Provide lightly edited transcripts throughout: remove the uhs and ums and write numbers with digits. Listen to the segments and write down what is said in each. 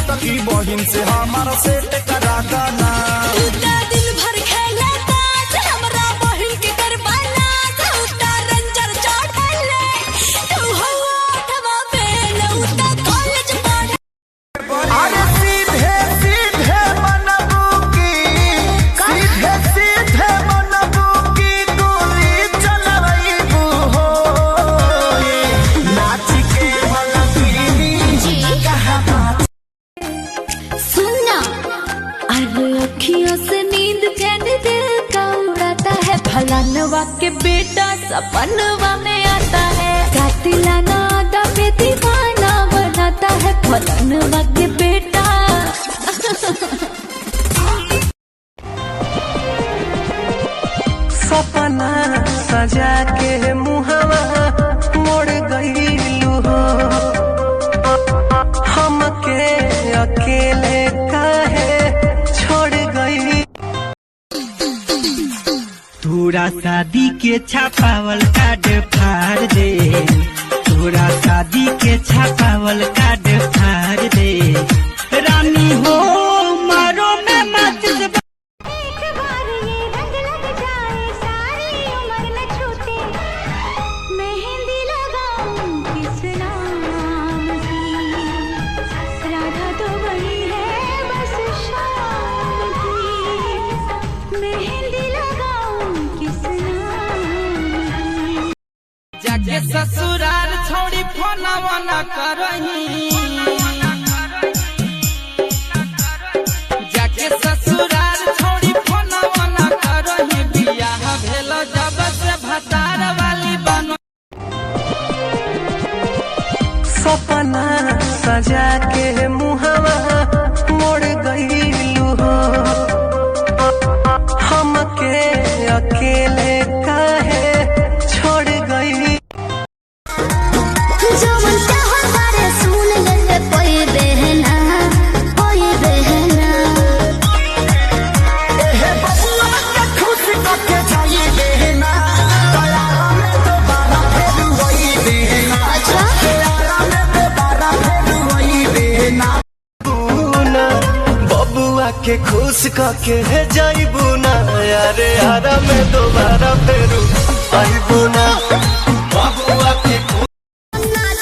छोटकी बहिन से हमारा सेट करा गाना। दिन भर खेले ताश हमरा बहिन के करवाना उता रंजर चढ़ले तू हवा अठवा फेल उता कॉलेज पढ़। अरे सीधे सीधे मनबू की सीधे सीधे मनबू की गोली चलबू हो नाच के मनबी कहा बात। सुनना अरे अखियों से नींद चैन दिल का उड़ाता है फलानवा के बेटा सपनवा में आता है कातिलाना आदा पे दीवाना बनाता है फलानवा के बेटा। सपना सजा के मुहवा मोड़ गईलू हो हमके अकेले काहे छोड़ गई। तोरा शादी के छापावल कार्ड फाड़ दे तोरा शादी के छापावल कार्ड फाड़ दे रानी हो मारो में मत मेहंदी लगाऊं किस नाम की राधा तो वही है बस शाम की मेहंदी लगाऊं किस नाम की। जाके ससुराल छोड़ी फोनवा न करही जाके ससुराल छोड़ी फोनवा न करही बियाह भेल जब से भतार वाली बनो। सपना सजा के मुहवा मोड़ गईलू हो हमके अकेले काहे छोड़ गई। जवन चाहो बारे सुन ले कोई बहना हे बबुआ के खुश करके जाइए देना दयारा में दोबारा फिर वही देना। अच्छा दयारा में दोबारा फिर वही देना। बबुआ के खुश करके जाइबू ना यारे यारा में दोबारा फेरू आइबू ना बबुआ के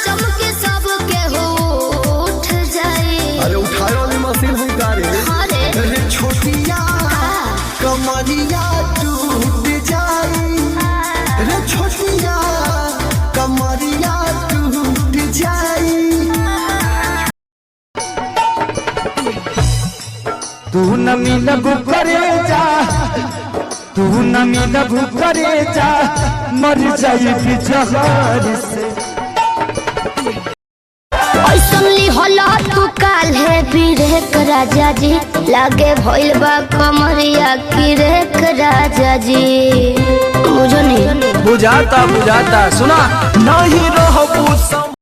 चमके सबके हो उठ जाए। अरे उठाए वाली मशीन है गाड़ी। अरे छोटिया कमरिया टूट जाई रे छोटिया कमरिया टूट जाई। तू न मिलबू करे जा तू न मिलबू करे जा मर जाई जहर से। ऐसनली होला तू काल है बिरेक राजा जी लागे भइल बा कमरिया की रेक राजा जी बुझो नहीं बुझाता सुना नहीं रहबू